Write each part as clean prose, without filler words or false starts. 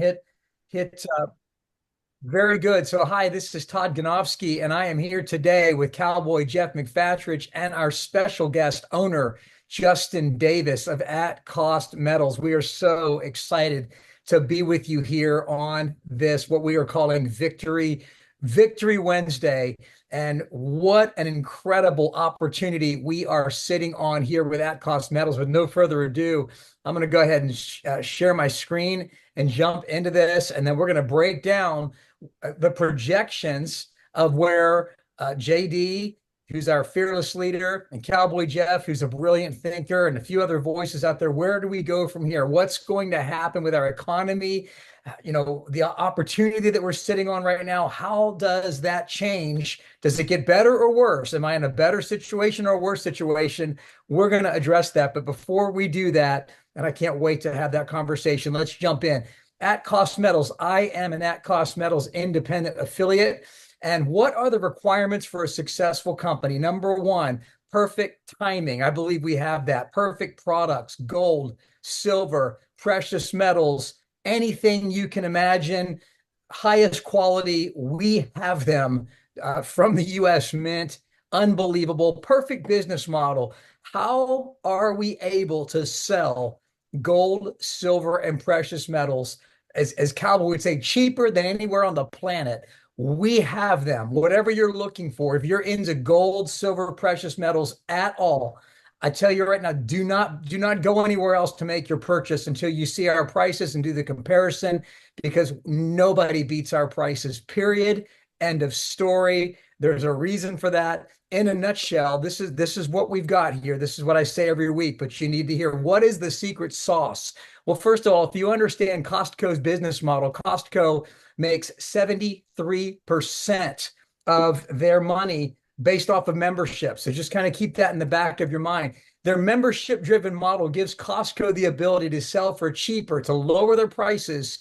Hit, very good. So, hi, this is Todd Ganofsky, and I am here today with Cowboy Jeff McFatridge and our special guest owner, Justin Davis of At Cost Metals. We are so excited to be with you here on this, what we are calling Victory Wednesday. And what an incredible opportunity we are sitting on here with At Cost Metals. With no further ado, I'm going to go ahead and share my screen and jump into this, and then we're going to break down the projections of where JD, who's our fearless leader, and Cowboy Jeff, who's a brilliant thinker, and a few other voices out there. Where do we go from here? What's going to happen with our economy? The opportunity that we're sitting on right now, how does that change? Does it get better or worse? Am I in a better situation or a worse situation? We're going to address that. But before we do that, and I can't wait to have that conversation, let's jump in. At Cost Metals, I am an At Cost Metals independent affiliate. And what are the requirements for a successful company? Number one, perfect timing. I believe we have that. Perfect products, gold, silver, precious metals, anything you can imagine, highest quality, we have them from the US Mint. Unbelievable. Perfect business model. How are we able to sell gold, silver, and precious metals, as Cowboy would say, cheaper than anywhere on the planet? We have them. Whatever you're looking for, if you're into gold, silver, precious metals at all, I tell you right now, do not go anywhere else to make your purchase until you see our prices and do the comparison, because nobody beats our prices, period. End of story. There's a reason for that. In a nutshell, this is what we've got here. This is what I say every week, but you need to hear, what is the secret sauce? Well, first of all, if you understand Costco's business model, Costco makes 73% of their money based off of membership. So just kind of keep that in the back of your mind. Their membership driven model gives Costco the ability to sell for cheaper, to lower their prices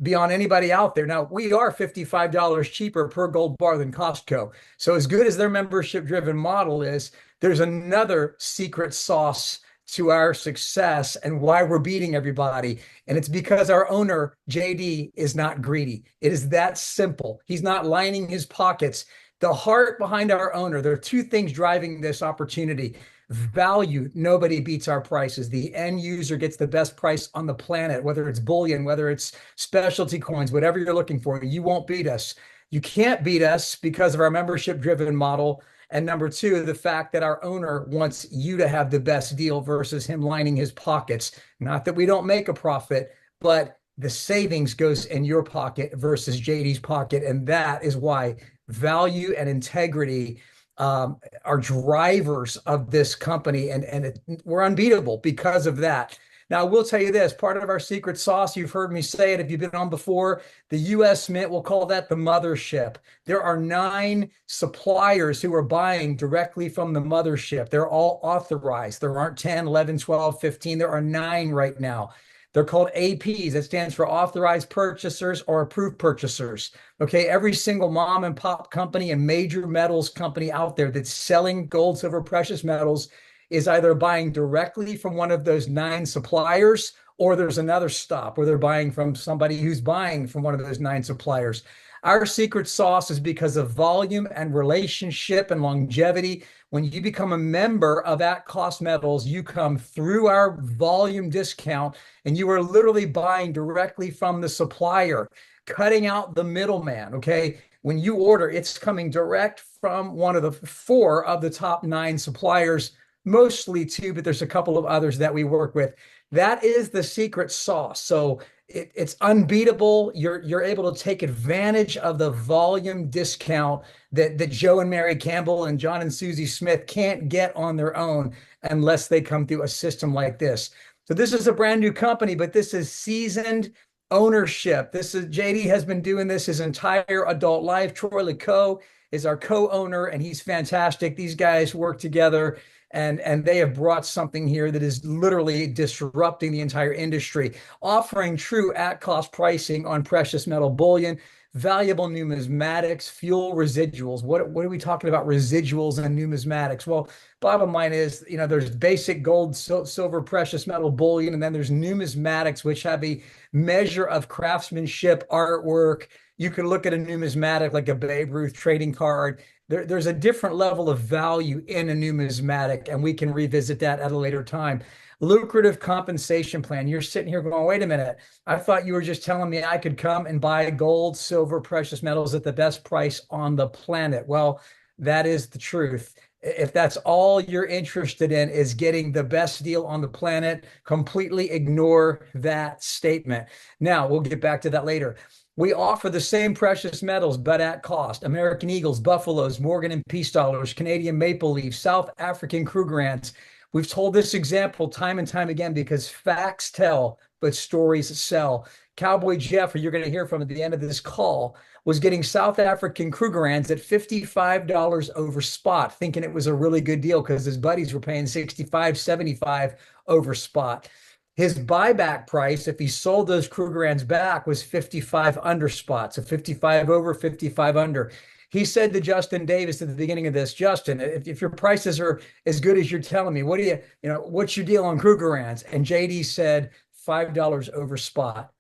beyond anybody out there. Now, we are $55 cheaper per gold bar than Costco. So as good as their membership driven model is, there's another secret sauce to our success and why we're beating everybody. And it's because our owner, JD, is not greedy. It is that simple. He's not lining his pockets. The heart behind our owner, there are two things driving this opportunity. Value, nobody beats our prices. The end user gets the best price on the planet, whether it's bullion, whether it's specialty coins, whatever you're looking for, you won't beat us. You can't beat us because of our membership driven model. And number two, the fact that our owner wants you to have the best deal versus him lining his pockets. Not that we don't make a profit, but the savings goes in your pocket versus JD's pocket. And that is why value and integrity are drivers of this company. And we're unbeatable because of that. Now, I will tell you this, part of our secret sauce, you've heard me say it if you've been on before, the US Mint, we'll call that the mothership. There are 9 suppliers who are buying directly from the mothership. They're all authorized. There aren't 10, 11, 12, 15. There are 9 right now. They're called APs. That stands for authorized purchasers or approved purchasers. Okay, every single mom and pop company and major metals company out there that's selling gold, silver, precious metals is either buying directly from one of those 9 suppliers, or there's another stop where they're buying from somebody who's buying from one of those 9 suppliers. Our secret sauce is because of volume and relationship and longevity. When you become a member of At Cost Metals, you come through our volume discount and you are literally buying directly from the supplier, cutting out the middleman. Okay. When you order, it's coming direct from one of the 4 of the top 9 suppliers, mostly 2, but there's a couple of others that we work with. That is the secret sauce. So it's unbeatable. You're able to take advantage of the volume discount that Joe and Mary Campbell and John and Susie Smith can't get on their own unless they come through a system like this. So this is a brand new company, but this is seasoned ownership. This is JD has been doing this his entire adult life. Troy LeCaux is our co-owner, and he's fantastic. These guys work together, and they have brought something here that is literally disrupting the entire industry, offering true at-cost pricing on precious metal bullion, valuable numismatics, fuel residuals. What are we talking about, residuals and numismatics? Well, bottom line is, there's basic gold, silver, precious metal bullion, and then there's numismatics, which have a measure of craftsmanship, artwork. You can look at a numismatic like a Babe Ruth trading card. There's a different level of value in a numismatic, and we can revisit that at a later time. Lucrative compensation plan. You're sitting here going, wait a minute. I thought you were just telling me I could come and buy gold, silver, precious metals at the best price on the planet. Well, that is the truth. If that's all you're interested in is getting the best deal on the planet, completely ignore that statement. Now, we'll get back to that later. We offer the same precious metals, but at cost. American Eagles, Buffaloes, Morgan and Peace dollars, Canadian Maple Leafs, South African Krugerrands. We've told this example time and time again because facts tell, but stories sell. Cowboy Jeff, who you're going to hear from at the end of this call, was getting South African Krugerrands at $55 over spot, thinking it was a really good deal because his buddies were paying 65, 75 over spot. His buyback price, if he sold those Krugerrands back, was 55 under spot. So 55 over, 55 under. He said to Justin Davis at the beginning of this, Justin, if your prices are as good as you're telling me, what's your deal on Krugerrands? And JD said $5 over spot.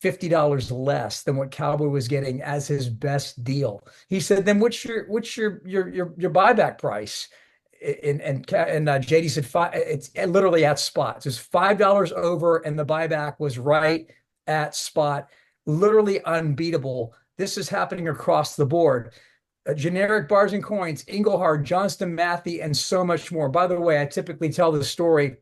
$50 less than what Cowboy was getting as his best deal. He said, then what's your buyback price? And JD said it's literally at spot. So it's $5 over, and the buyback was right at spot, literally unbeatable. This is happening across the board. Generic bars and coins, Engelhard, Johnston Matthey, and so much more. By the way, I typically tell the story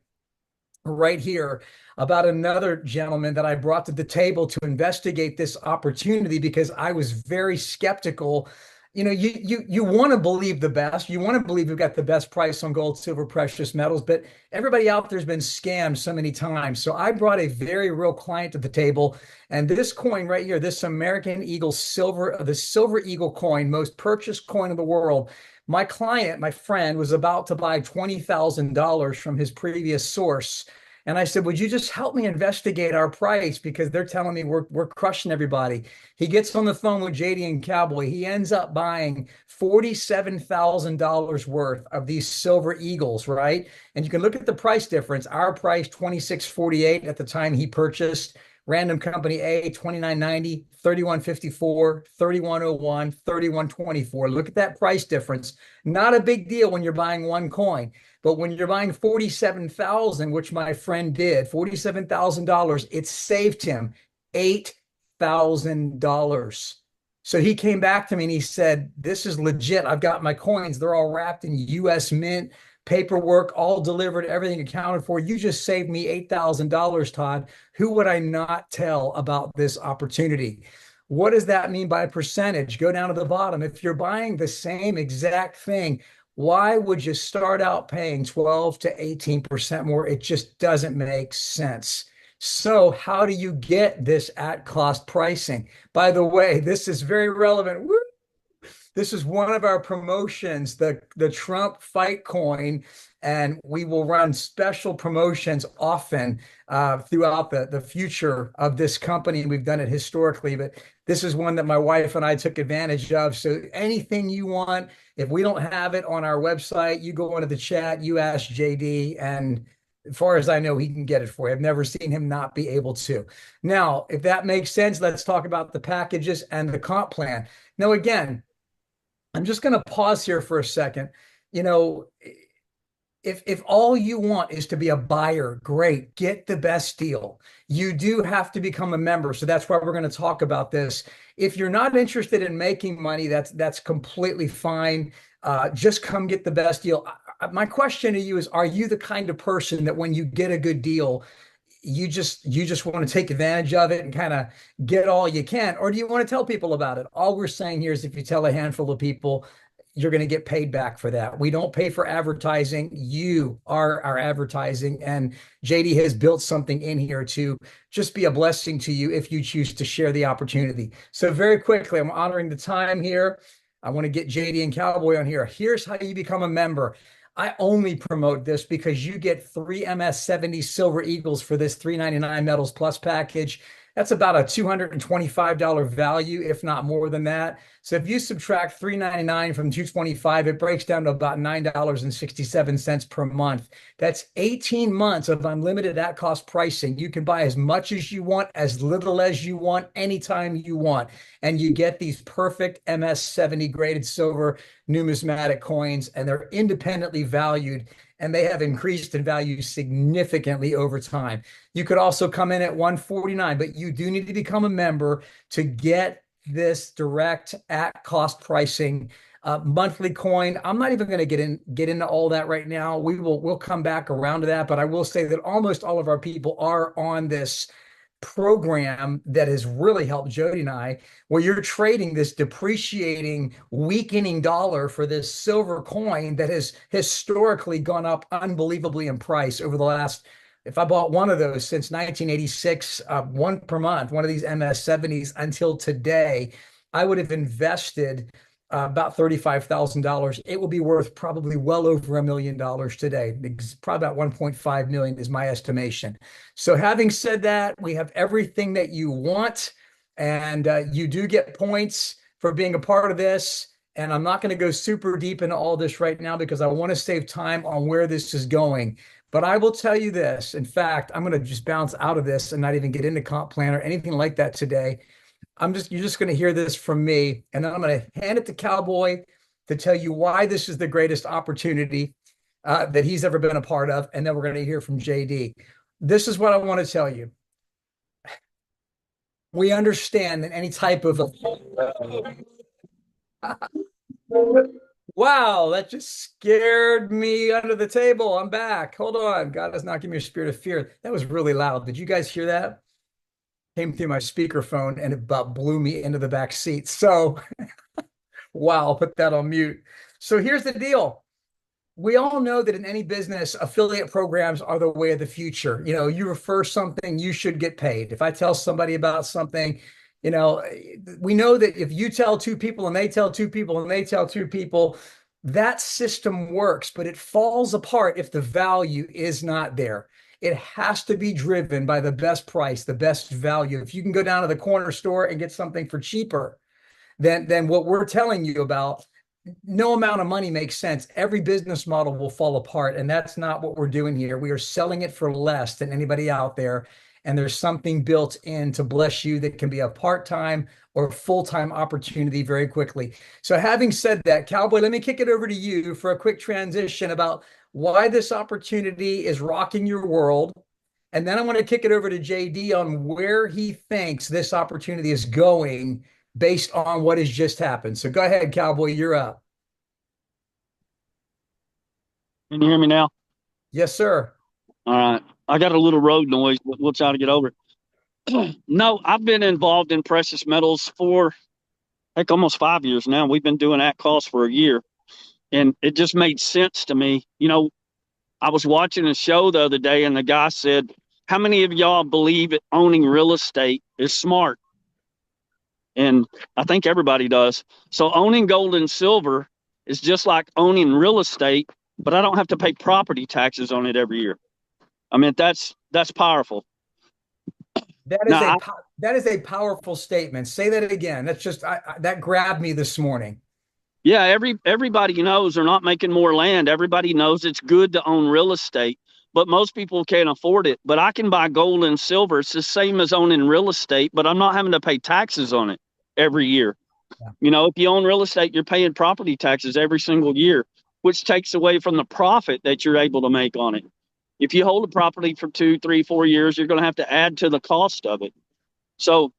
right here about another gentleman that I brought to the table to investigate this opportunity because I was very skeptical. You want to believe the best. You want to believe you've got the best price on gold, silver, precious metals, but everybody out there's been scammed so many times. So I brought a very real client to the table, and this coin right here, this American Eagle silver, the Silver Eagle coin, most purchased coin in the world. My client, my friend, was about to buy $20,000 from his previous source. And I said, would you just help me investigate our price? Because they're telling me we're crushing everybody. He gets on the phone with JD and Cowboy. He ends up buying $47,000 worth of these Silver Eagles, right? And you can look at the price difference. Our price, $26.48 at the time he purchased. Random Company A, $29.90, $31.54, $31.01, $31.24. Look at that price difference. Not a big deal when you're buying one coin. But when you're buying 47,000, which my friend did, $47,000, it saved him $8,000. So he came back to me and he said, this is legit. I've got my coins. They're all wrapped in US Mint, paperwork, all delivered, everything accounted for. You just saved me $8,000, Todd. Who would I not tell about this opportunity? What does that mean by percentage? Go down to the bottom. If you're buying the same exact thing, why would you start out paying 12 to 18% more? It just doesn't make sense. So how do you get this at cost pricing? By the way, this is very relevant. Woo! This is one of our promotions, the Trump Fight Coin, and we will run special promotions often throughout the future of this company. We've done it historically, but this is one that my wife and I took advantage of. So anything you want, if we don't have it on our website, you go into the chat, you ask JD, and as far as I know, he can get it for you. I've never seen him not be able to. Now, if that makes sense, let's talk about the packages and the comp plan. Now, again, I'm just going to pause here for a second. If all you want is to be a buyer, great, get the best deal. You do have to become a member. So that's why we're going to talk about this. If you're not interested in making money, that's completely fine. Just come get the best deal. My question to you is, are you the kind of person that when you get a good deal, you just want to take advantage of it and kind of get all you can? Or do you want to tell people about it? All we're saying here is if you tell a handful of people, you're going to get paid back for that. We don't pay for advertising. You are our advertising. And JD has built something in here to just be a blessing to you if you choose to share the opportunity. So very quickly, I'm honoring the time here. I want to get JD and Cowboy on here. Here's how you become a member. I only promote this because you get 3 MS-70 Silver Eagles for this $399 Metals Plus package. That's about a $225 value, if not more than that. So if you subtract $399 from 225, it breaks down to about $9.67 per month. That's 18 months of unlimited at cost pricing. You can buy as much as you want, as little as you want, anytime you want. And you get these perfect MS-70 graded silver numismatic coins, and they're independently valued, and they have increased in value significantly over time. You could also come in at 149, but you do need to become a member to get this direct at cost pricing. Monthly coin. I'm not even going to get into all that right now. We'll come back around to that, but I will say that almost all of our people are on this program that has really helped Jody and I, where you're trading this depreciating, weakening dollar for this silver coin that has historically gone up unbelievably in price over the last, if I bought one of those since 1986, one per month, one of these MS-70s until today, I would have invested about $35,000. It will be worth probably well over $1 million today. It's probably about 1.5 million is my estimation. So having said that, we have everything that you want, and you do get points for being a part of this. And I'm not going to go super deep into all this right now because I want to save time on where this is going. But I will tell you this. In fact, I'm going to just bounce out of this and not even get into comp plan or anything like that today. You're just going to hear this from me, and then I'm going to hand it to Cowboy to tell you why this is the greatest opportunity that he's ever been a part of, and then we're going to hear from JD. This is what I want to tell you. We understand that any type of wow, that just scared me under the table. I'm back. Hold on. God does not give me a spirit of fear. That was really loud. Did you guys hear that? Came through my speakerphone and it about blew me into the back seat. So, wow, I'll put that on mute. So here's the deal. We all know that in any business, affiliate programs are the way of the future. You know, you refer something, you should get paid. If I tell somebody about something, you know, we know that if you tell two people and they tell two people and they tell two people, that system works, but it falls apart if the value is not there. It has to be driven by the best price, the best value. If you can go down to the corner store and get something for cheaper than what we're telling you about, no amount of money makes sense. Every business model will fall apart, and that's not what we're doing here. We are selling it for less than anybody out there, and there's something built in to bless you that can be a part-time or full-time opportunity very quickly. So having said that, Cowboy, let me kick it over to you for a quick transition about why this opportunity is rocking your world. And then I want to kick it over to JD on where he thinks this opportunity is going based on what has just happened. So go ahead, Cowboy, you're up. Can you hear me now? Yes, sir. All right. I got a little road noise, but we'll try to get over it. No, I've been involved in precious metals for heck almost 5 years now. We've been doing at cost for a year, and it just made sense to me. You know, I was watching a show the other day, and the guy said, "How many of y'all believe owning real estate is smart?" And I think everybody does. So owning gold and silver is just like owning real estate, but I don't have to pay property taxes on it every year. I mean, that's powerful. That is Now, that is a powerful statement. Say that again. That's just that grabbed me this morning. yeah, everybody knows they're not making more land. Everybody knows it's good to own real estate, but most people can't afford it. But I can buy gold and silver. It's the same as owning real estate, but I'm not having to pay taxes on it every year. Yeah. You know, if you own real estate, you're paying property taxes every single year, which takes away from the profit that you're able to make on it. If you hold a property for 2, 3, 4 years, you're going to have to add to the cost of it. So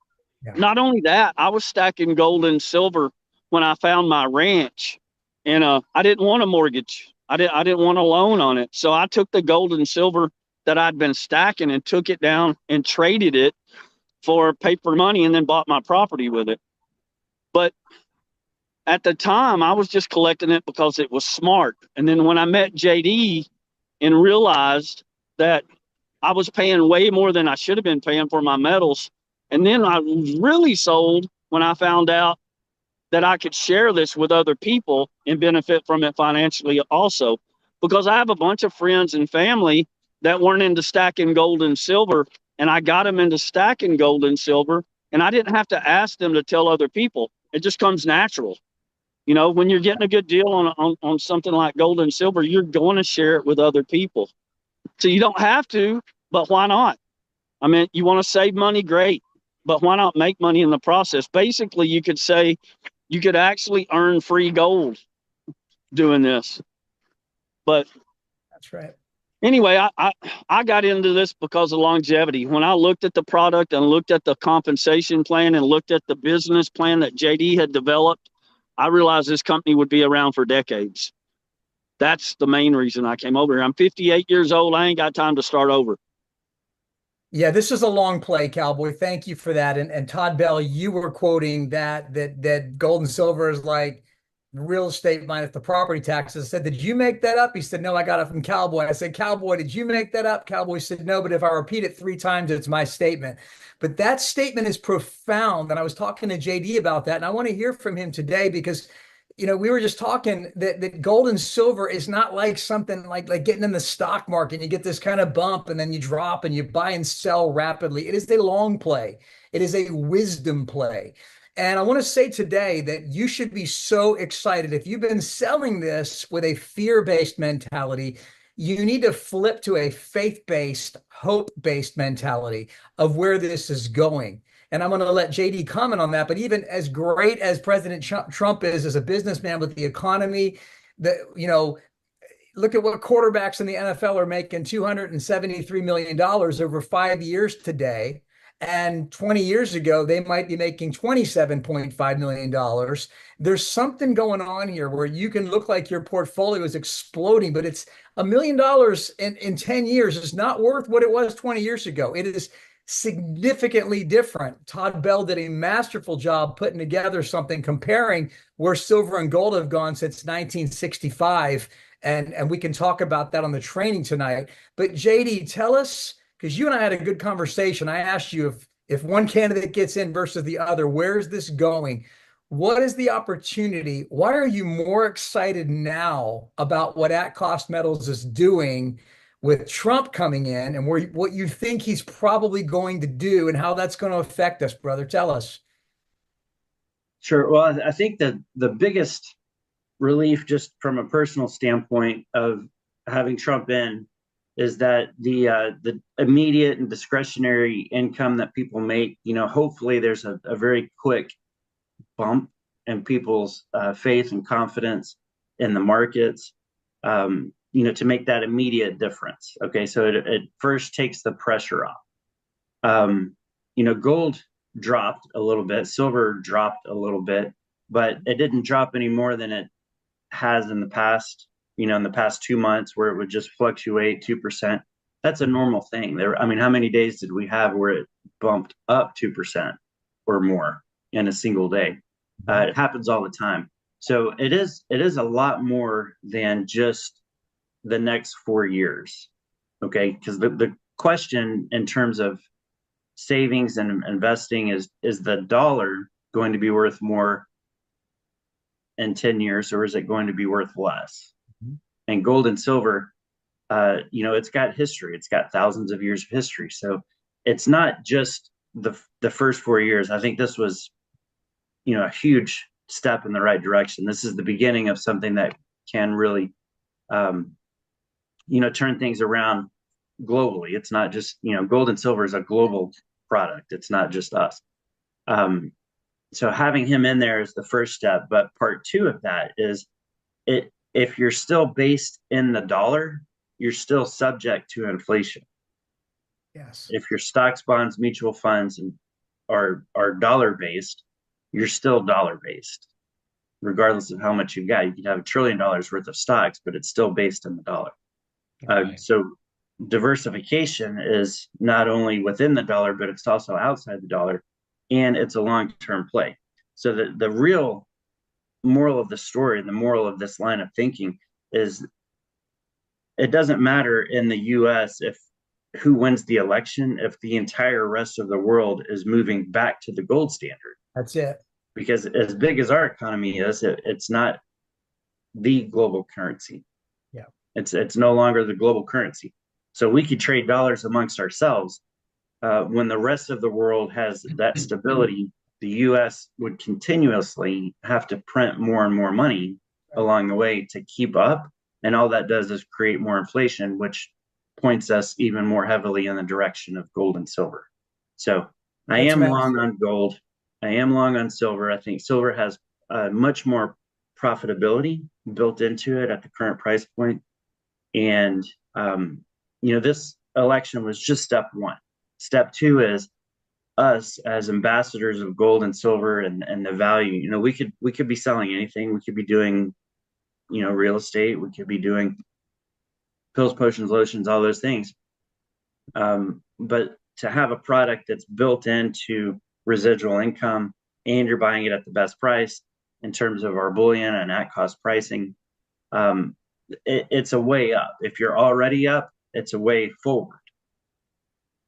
Yeah. not only that, I was stacking gold and silver when I found my ranch, and I didn't want a mortgage. I didn't want a loan on it. So I took the gold and silver that I'd been stacking and took it down and traded it for paper money and then bought my property with it. But at the time, I was just collecting it because it was smart. And then when I met JD and realized that I was paying way more than I should have been paying for my metals, and then I was really sold when I found out that I could share this with other people and benefit from it financially also. Because I have a bunch of friends and family that weren't into stacking gold and silver, and I got them into stacking gold and silver, and I didn't have to ask them to tell other people. It just comes natural. You know, when you're getting a good deal on something like gold and silver, you're going to share it with other people. So you don't have to, but why not? I mean, you want to save money, great, but why not make money in the process? Basically, you could say you could actually earn free gold doing this. But That's right. anyway, I got into this because of longevity. When I looked at the product and looked at the compensation plan and looked at the business plan that JD had developed, I realized this company would be around for decades. That's the main reason I came over here. I'm 58 years old. I ain't got time to start over. Yeah, this is a long play, Cowboy. Thank you for that. And Todd Bell, you were quoting that gold and silver is like real estate minus the property taxes. I said, did you make that up? He said, no, I got it from Cowboy. I said, Cowboy, did you make that up? Cowboy said, no, but if I repeat it 3 times, it's my statement. But that statement is profound. And I was talking to JD about that. And I want to hear from him today because we were just talking that gold and silver is not like something like getting in the stock market. You get this kind of bump and then you drop and you buy and sell rapidly. It is a long play. It is a wisdom play. And I want to say today that you should be so excited. If you've been selling this with a fear-based mentality, you need to flip to a faith-based, hope-based mentality of where this is going. And I'm going to let JD comment on that. But even as great as President Trump is as a businessman with the economy, look at what quarterbacks in the NFL are making $273 million over 5 years today. And 20 years ago, they might be making $27.5 million. There's something going on here where you can look like your portfolio is exploding, but it's $1 million in 10 years is not worth what it was 20 years ago. It is significantly different. Todd Bell did a masterful job putting together something comparing where silver and gold have gone since 1965. And we can talk about that on the training tonight. But JD, tell us, because you and I had a good conversation. I asked you if one candidate gets in versus the other, where's this going? What is the opportunity? Why are you more excited now about what At Cost Metals is doing with Trump coming in and what you think he's probably going to do and how that's going to affect us, brother? Tell us. Sure. Well, I think that the biggest relief, just from a personal standpoint of having Trump in, is that the immediate and discretionary income that people make, hopefully there's a very quick bump in people's faith and confidence in the markets, to make that immediate difference. Okay, so it first takes the pressure off. Gold dropped a little bit, silver dropped a little bit, but it didn't drop any more than it has in the past. In the past 2 months, where it would just fluctuate 2%. That's a normal thing. How many days did we have where it bumped up 2% or more in a single day? It happens all the time. So it is a lot more than just the next 4 years. Okay, because the question in terms of savings and investing is the dollar going to be worth more in 10 years, or is it going to be worth less? And gold and silver, it's got history. It's got thousands of years of history. So it's not just the first 4 years. I think this was, a huge step in the right direction. This is the beginning of something that can really, turn things around globally. It's not just, gold and silver is a global product. It's not just us. So having him in there is the first step. But part two of that is if you're still based in the dollar, you're still subject to inflation. Yes. If your stocks, bonds, mutual funds are dollar based, you're still dollar based, regardless of how much you've got. You can have $1 trillion worth of stocks, but it's still based in the dollar. Right. So diversification is not only within the dollar, but it's also outside the dollar, and it's a long-term play. So the real moral of the story, and the moral of this line of thinking, is it doesn't matter in the US if who wins the election if the entire rest of the world is moving back to the gold standard. That's it. Because as big as our economy is, it's not the global currency. Yeah. It's no longer the global currency. So we could trade dollars amongst ourselves, when the rest of the world has that stability, the U.S. would continuously have to print more and more money along the way to keep up. And all that does is create more inflation, which points us even more heavily in the direction of gold and silver. So I That's am long massive. on gold. I am long on silver. I think silver has much more profitability built into it at the current price point. And, this election was just step one. Step two is us as ambassadors of gold and silver and the value. We could be selling anything. We could be doing, real estate. We could be doing pills, potions, lotions, all those things. But to have a product that's built into residual income and you're buying it at the best price in terms of our bullion and at cost pricing, it's a way up. If you're already up, it's a way forward,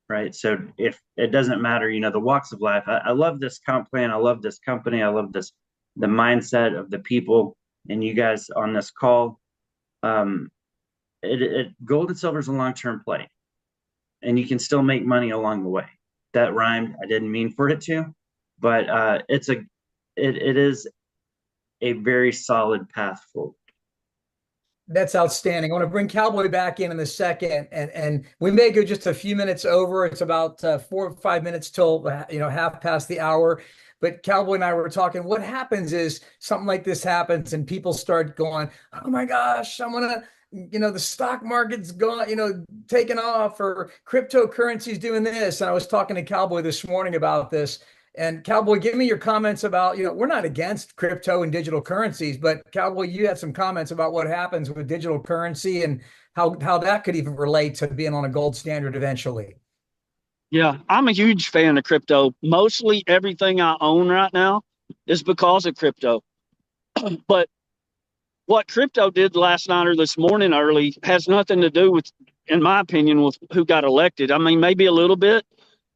right? So if it doesn't matter, the walks of life. I love this comp plan. I love this company. I love the mindset of the people and you guys on this call. Gold and silver is a long-term play, and you can still make money along the way. That rhymed. I didn't mean for it to, but it is a very solid path forward. That's outstanding. I want to bring Cowboy back in a second, and we may go just a few minutes over. It's about 4 or 5 minutes till half past the hour. But Cowboy and I were talking. What happens is something like this happens, and people start going, "Oh my gosh, I'm gonna." The stock market's gone, taking off, or cryptocurrency's doing this. And I was talking to Cowboy this morning about this. And Cowboy, give me your comments about, we're not against crypto and digital currencies, but Cowboy, you had some comments about what happens with digital currency and how that could even relate to being on a gold standard eventually. Yeah, I'm a huge fan of crypto. Mostly everything I own right now is because of crypto. But what crypto did last night or this morning early has nothing to do with, in my opinion, with who got elected. I mean, maybe a little bit,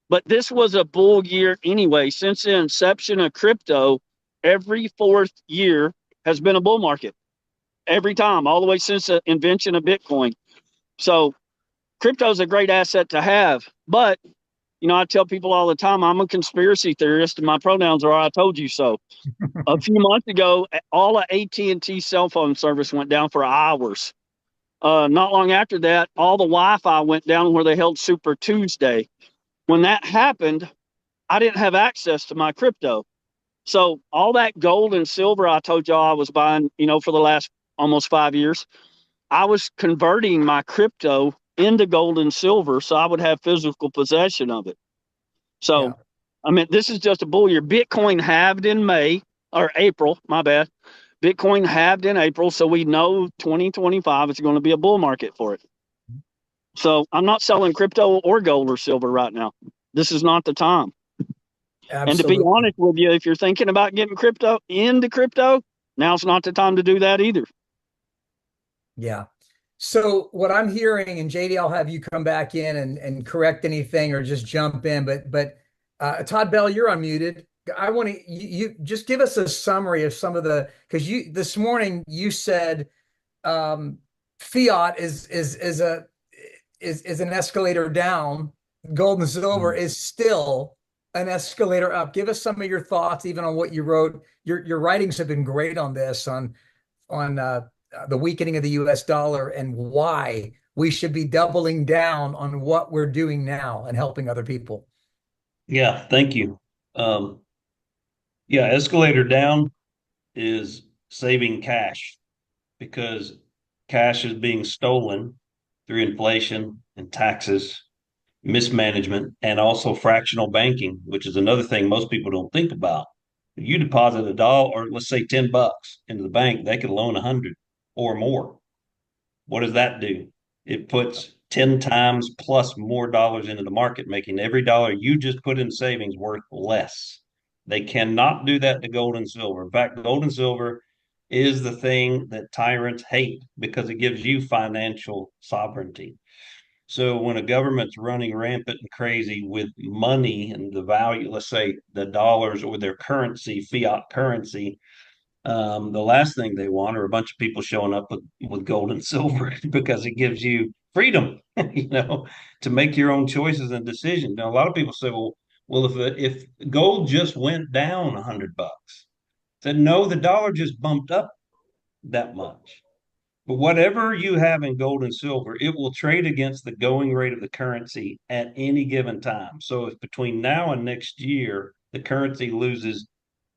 but this was a bull year anyway. Since the inception of crypto, every fourth year has been a bull market. Every time, all the way since the invention of Bitcoin. So crypto is a great asset to have. But, I tell people all the time, I'm a conspiracy theorist and my pronouns are I told you so. A few months ago, all of AT&T cell phone service went down for hours. Not long after that, all the Wi-Fi went down where they held Super Tuesday. When that happened, I didn't have access to my crypto. So all that gold and silver I told y'all I was buying, for the last almost 5 years, I was converting my crypto into gold and silver so I would have physical possession of it. So, yeah. I mean, this is just a bull year. Bitcoin halved in May or April, my bad. Bitcoin halved in April, so we know 2025 is going to be a bull market for it. So I'm not selling crypto or gold or silver right now. This is not the time. Absolutely. And to be honest with you, if you're thinking about getting into crypto, now's not the time to do that either. Yeah. So what I'm hearing, and JD, I'll have you come back in and correct anything or just jump in. But Todd Bell, you're unmuted. I want to you just give us a summary of some of because you this morning you said fiat is an escalator down. Gold and silver is still an escalator up. Give us some of your thoughts, even on what you wrote. Your writings have been great on this, on the weakening of the U.S. dollar and why we should be doubling down on what we're doing now and helping other people. Yeah, thank you. Escalator down is saving cash because cash is being stolen through inflation and taxes, mismanagement, and also fractional banking, which is another thing most people don't think about. If you deposit $1 or let's say $10 into the bank, they could loan 100 or more. What does that do? It puts 10 times plus more dollars into the market, making every dollar you just put in savings worth less. They cannot do that to gold and silver. In fact, gold and silver is the thing that tyrants hate because it gives you financial sovereignty. So when a government's running rampant and crazy with money and the value, let's say the dollars or their currency, fiat currency, the last thing they want are a bunch of people showing up with gold and silver because it gives you freedom, to make your own choices and decisions. Now, a lot of people say, well, if gold just went down $100, said no, the dollar just bumped up that much. But whatever you have in gold and silver, it will trade against the going rate of the currency at any given time. So if between now and next year the currency loses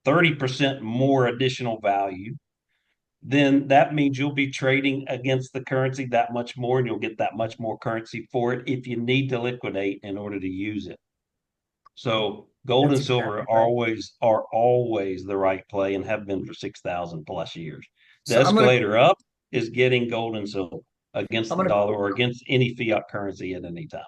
30% more additional value, then that means you'll be trading against the currency that much more, and you'll get that much more currency for it if you need to liquidate in order to use it. So gold That's and silver exactly right. are always the right play and have been for 6,000 plus years. The So escalator up is getting gold and silver against I'm the gonna dollar or against any fiat currency at any time.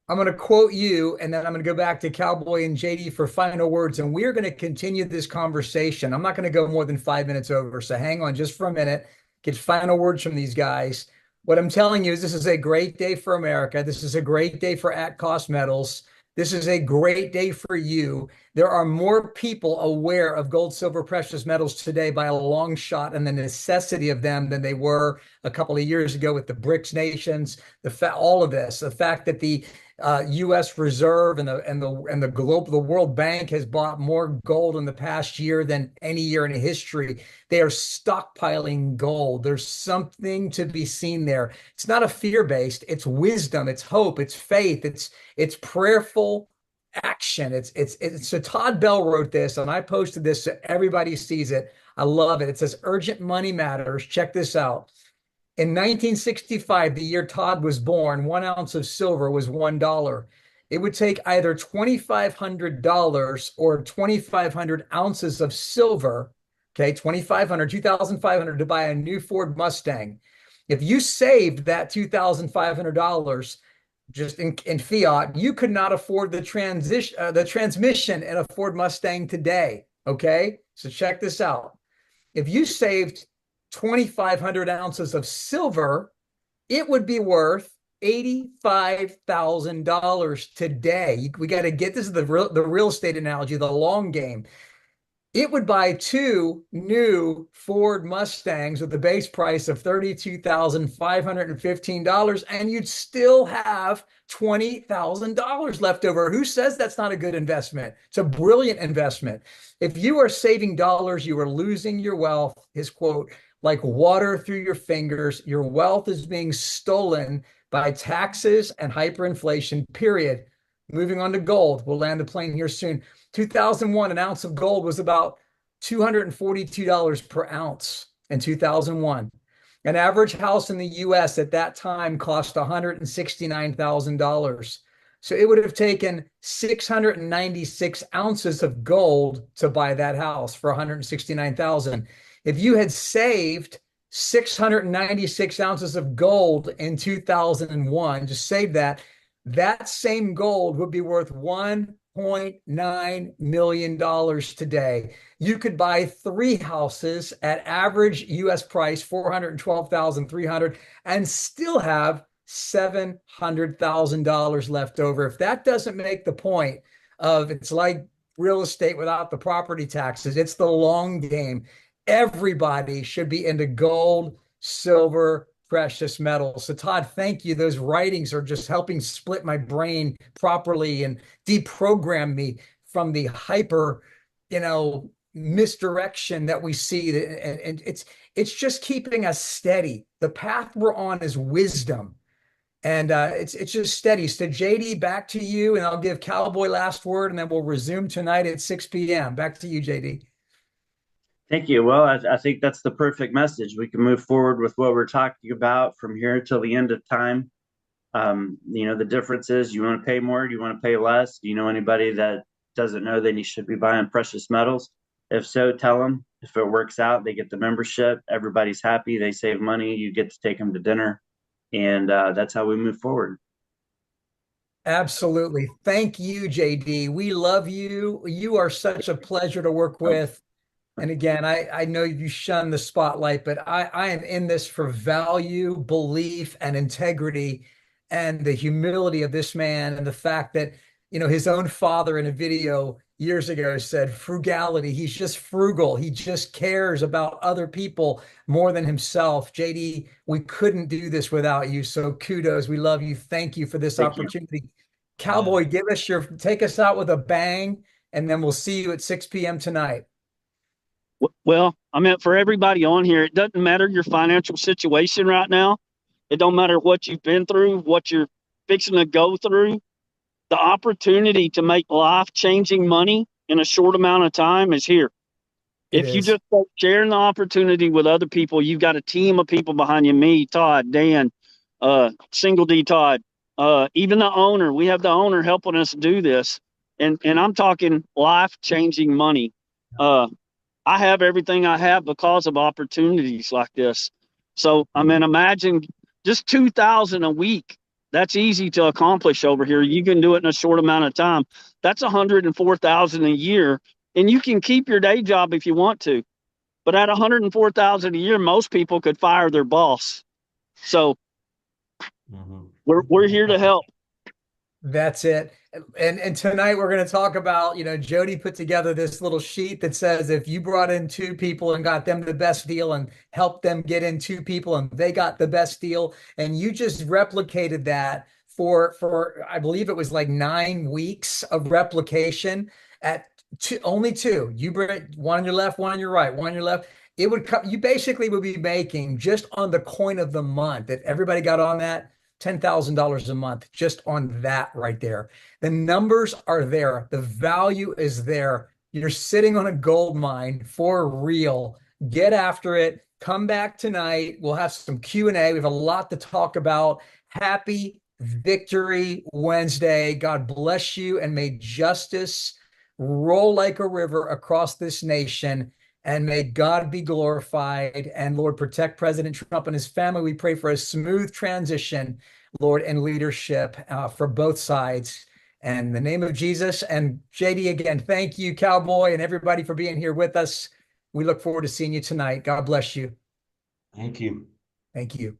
I'm going to quote you, and then I'm going to go back to Cowboy and JD for final words. And we're going to continue this conversation. I'm not going to go more than 5 minutes over. So hang on just for a minute, get final words from these guys. What I'm telling you is this is a great day for America. This is a great day for at cost metals. This is a great day for you. There are more people aware of gold, silver, precious metals today by a long shot and the necessity of them than they were a couple of years ago with the BRICS nations, all of this, the fact that the U.S. Reserve and the global the World Bank has bought more gold in the past year than any year in history. They are stockpiling gold. There's something to be seen there. It's not a fear-based. It's wisdom. It's hope. It's faith. It's prayerful action. It's so Todd Bell wrote this, and I posted this so everybody sees it. I love it. It says urgent money matters. Check this out. In 1965, the year Todd was born, 1 ounce of silver was $1. It would take either $2,500 or 2,500 ounces of silver, okay, 2,500, 2,500 to buy a new Ford Mustang. If you saved that $2,500 just in fiat, you could not afford the transmission in a Ford Mustang today. Okay, so check this out. If you saved 2,500 ounces of silver, it would be worth $85,000 today. We got to get this is the real estate analogy, the long game. It would buy two new Ford Mustangs with a base price of $32,515, and you'd still have $20,000 left over. Who says that's not a good investment? It's a brilliant investment. If you are saving dollars, you are losing your wealth. His quote, like water through your fingers, your wealth is being stolen by taxes and hyperinflation, period. Moving on to gold. We'll land the plane here soon. 2001, an ounce of gold was about $242 per ounce in 2001. An average house in the US at that time cost $169,000. So it would have taken 696 ounces of gold to buy that house for 169,000. If you had saved 696 ounces of gold in 2001, just save that, that same gold would be worth $1.9 million today. You could buy 3 houses at average US price, 412,300, and still have $700,000 left over. If that doesn't make the point of it's like real estate without the property taxes, it's the long game. Everybody should be into gold, silver, precious metals. So Todd, thank you. Those writings are just helping split my brain properly and deprogram me from the hyper, misdirection that we see. And it's just keeping us steady. The path we're on is wisdom. And it's just steady. So JD, back to you, and I'll give Cowboy last word, and then we'll resume tonight at 6 p.m. Back to you, JD. Thank you. Well, I think that's the perfect message. We can move forward with what we're talking about from here till the end of time. The difference is, you want to pay more? Do you want to pay less? Do you know anybody that doesn't know that he should be buying precious metals? If so, tell them. If it works out, they get the membership. Everybody's happy. They save money. You get to take them to dinner. And that's how we move forward. Absolutely. Thank you, JD. We love you. You are such a pleasure to work with. And again, I know you shun the spotlight, but I am in this for value, belief, and integrity, and the humility of this man, and the fact that, his own father in a video, years ago said frugality. He's just frugal. He just cares about other people more than himself. JD, we couldn't do this without you. So kudos. We love you. Thank you for this Thank you. opportunity. Yeah. Cowboy, take us out with a bang, and then we'll see you at 6 p.m. tonight. Well, I mean, for everybody on here, it doesn't matter your financial situation right now. It don't matter what you've been through, what you're fixing to go through. The opportunity to make life-changing money in a short amount of time is here. If you just start sharing the opportunity with other people, you've got a team of people behind you, me, Todd, Dan, Single D Todd, even the owner. We have the owner helping us do this. And I'm talking life-changing money. I have everything I have because of opportunities like this. So, I mean, imagine just 2,000 a week. That's easy to accomplish over here. You can do it in a short amount of time. That's 104,000 a year, and you can keep your day job if you want to. But at 104,000 a year, most people could fire their boss. So we're here to help. That's it. And tonight we're going to talk about, Jody put together this little sheet that says if you brought in two people and got them the best deal and helped them get in two people and they got the best deal, and you just replicated that for I believe it was like 9 weeks of replication at only two. You bring one on your left, one on your right, one on your left. It would come, you basically would be making just on the coin of the month that everybody got on that $10,000 a month just on that right there. The numbers are there. The value is there. You're sitting on a gold mine for real. Get after it. Come back tonight. We'll have some Q&A. We have a lot to talk about. Happy Victory Wednesday. God bless you, and may justice roll like a river across this nation. And may God be glorified. And Lord, protect President Trump and his family. We pray for a smooth transition, Lord, and leadership for both sides. And in the name of Jesus. And JD, again, thank you, Cowboy, and everybody for being here with us. We look forward to seeing you tonight. God bless you. Thank you. Thank you.